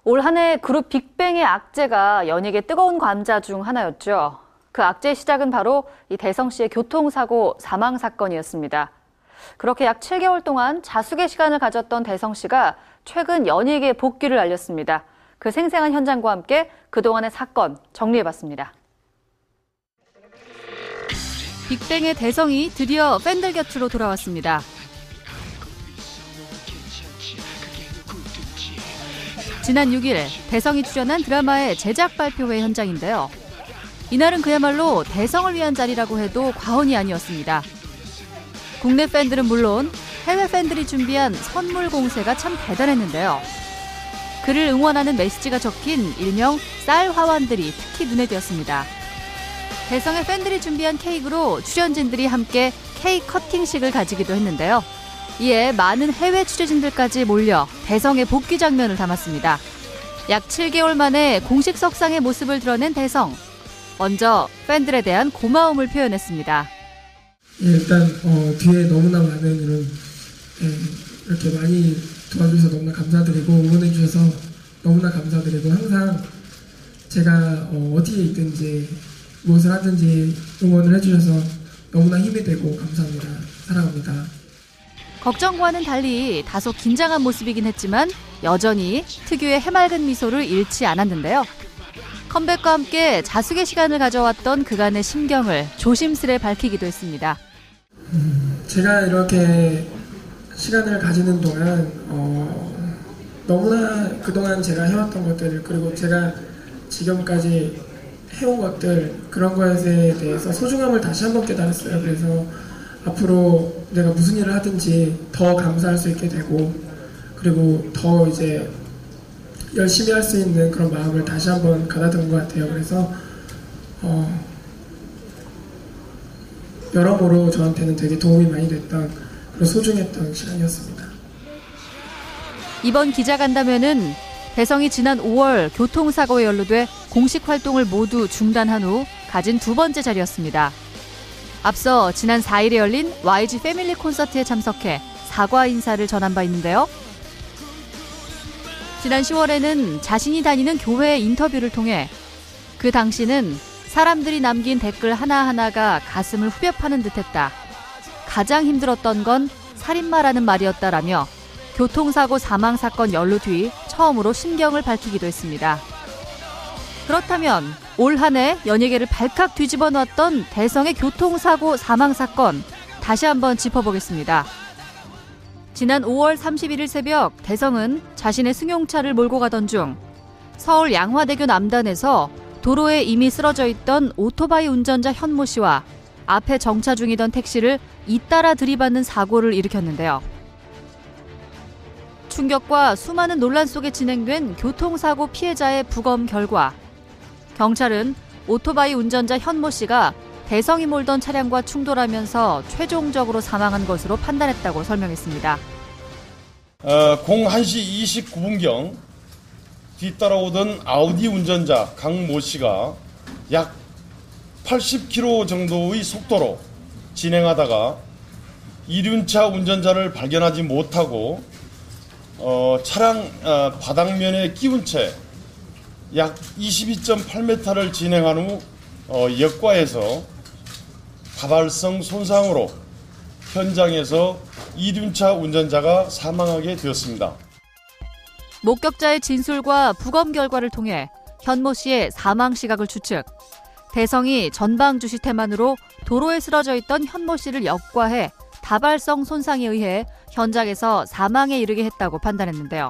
올 한 해 그룹 빅뱅의 악재가 연예계 뜨거운 감자 중 하나였죠. 그 악재의 시작은 바로 이 대성 씨의 교통사고 사망 사건이었습니다. 그렇게 약 7개월 동안 자숙의 시간을 가졌던 대성 씨가 최근 연예계에 복귀를 알렸습니다. 그 생생한 현장과 함께 그동안의 사건 정리해봤습니다. 빅뱅의 대성이 드디어 팬들 곁으로 돌아왔습니다. 지난 6일 대성이 출연한 드라마의 제작 발표회 현장인데요. 이날은 그야말로 대성을 위한 자리라고 해도 과언이 아니었습니다. 국내 팬들은 물론 해외 팬들이 준비한 선물 공세가 참 대단했는데요. 그를 응원하는 메시지가 적힌 일명 쌀 화환들이 특히 눈에 띄었습니다. 대성의 팬들이 준비한 케이크로 출연진들이 함께 케이크 커팅식을 가지기도 했는데요. 이에 많은 해외 취재진들까지 몰려 대성의 복귀 장면을 담았습니다. 약 7개월 만에 공식 석상의 모습을 드러낸 대성. 먼저 팬들에 대한 고마움을 표현했습니다. 일단 뒤에 너무나 많은 이런 이렇게 많이 도와주셔서 너무나 감사드리고 응원해 주셔서 너무나 감사드리고 항상 제가 어디에 있든지 무엇을 하든지 응원을 해주셔서 너무나 힘이 되고 감사합니다. 사랑합니다. 걱정과는 달리 다소 긴장한 모습이긴 했지만 여전히 특유의 해맑은 미소를 잃지 않았는데요. 컴백과 함께 자숙의 시간을 가져왔던 그간의 심경을 조심스레 밝히기도 했습니다. 제가 이렇게 시간을 가지는 동안 너무나 그동안 제가 해왔던 것들 그리고 제가 지금까지 해온 것들 그런 것에 대해서 소중함을 다시 한번 깨달았어요. 그래서 앞으로 내가 무슨 일을 하든지 더 감사할 수 있게 되고 그리고 더 이제 열심히 할 수 있는 그런 마음을 다시 한번 가다듬은 것 같아요. 그래서 여러모로 저한테는 되게 도움이 많이 됐던 그런 소중했던 시간이었습니다. 이번 기자간담회는 대성이 지난 5월 교통사고에 연루돼 공식 활동을 모두 중단한 후 가진 두 번째 자리였습니다. 앞서 지난 4일에 열린 YG 패밀리 콘서트에 참석해 사과 인사를 전한 바 있는데요. 지난 10월에는 자신이 다니는 교회의 인터뷰를 통해 그 당시는 사람들이 남긴 댓글 하나하나가 가슴을 후벼 파는 듯했다. 가장 힘들었던 건 살인마라는 말이었다라며 교통사고 사망 사건 연루 뒤 처음으로 심경을 밝히기도 했습니다. 그렇다면 올 한 해 연예계를 발칵 뒤집어 놨던 대성의 교통사고 사망 사건 다시 한번 짚어보겠습니다. 지난 5월 31일 새벽 대성은 자신의 승용차를 몰고 가던 중 서울 양화대교 남단에서 도로에 이미 쓰러져 있던 오토바이 운전자 현모 씨와 앞에 정차 중이던 택시를 잇따라 들이받는 사고를 일으켰는데요. 충격과 수많은 논란 속에 진행된 교통사고 피해자의 부검 결과 경찰은 오토바이 운전자 현모 씨가 대성이 몰던 차량과 충돌하면서 최종적으로 사망한 것으로 판단했다고 설명했습니다. 01시 29분경 뒤따라오던 아우디 운전자 강모 씨가 약 80km 정도의 속도로 진행하다가 이륜차 운전자를 발견하지 못하고 차량 바닥면에 끼운 채 약 22.8m를 진행한 후 역과해서 다발성 손상으로 현장에서 이륜차 운전자가 사망하게 되었습니다. 목격자의 진술과 부검 결과를 통해 현모 씨의 사망 시각을 추측, 대성이 전방 주시 태만으로 도로에 쓰러져 있던 현모 씨를 역과해 다발성 손상에 의해 현장에서 사망에 이르게 했다고 판단했는데요.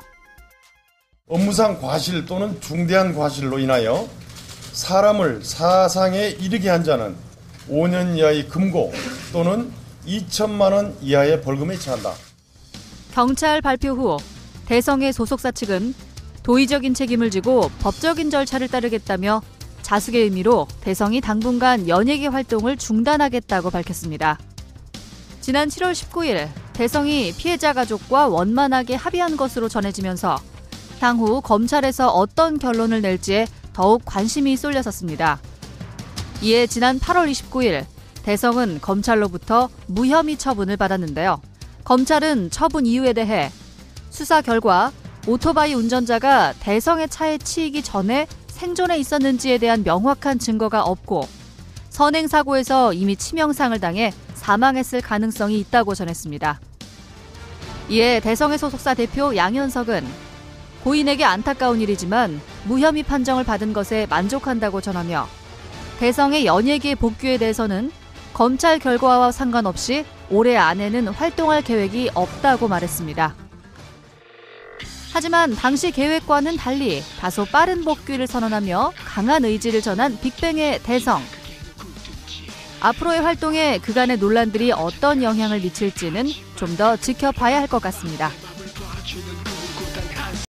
업무상 과실 또는 중대한 과실로 인하여 사람을 사상에 이르게 한 자는 5년 이하의 금고 또는 2천만 원 이하의 벌금에 처한다. 경찰 발표 후 대성의 소속사 측은 도의적인 책임을 지고 법적인 절차를 따르겠다며 자숙의 의미로 대성이 당분간 연예계 활동을 중단하겠다고 밝혔습니다. 지난 7월 19일 대성이 피해자 가족과 원만하게 합의한 것으로 전해지면서 향후 검찰에서 어떤 결론을 낼지에 더욱 관심이 쏠렸었습니다. 이에 지난 8월 29일 대성은 검찰로부터 무혐의 처분을 받았는데요. 검찰은 처분 이유에 대해 수사 결과 오토바이 운전자가 대성의 차에 치이기 전에 생존해 있었는지에 대한 명확한 증거가 없고 선행사고에서 이미 치명상을 당해 사망했을 가능성이 있다고 전했습니다. 이에 대성의 소속사 대표 양현석은 고인에게 안타까운 일이지만 무혐의 판정을 받은 것에 만족한다고 전하며 대성의 연예계 복귀에 대해서는 검찰 결과와 상관없이 올해 안에는 활동할 계획이 없다고 말했습니다. 하지만 당시 계획과는 달리 다소 빠른 복귀를 선언하며 강한 의지를 전한 빅뱅의 대성. 앞으로의 활동에 그간의 논란들이 어떤 영향을 미칠지는 좀 더 지켜봐야 할 것 같습니다.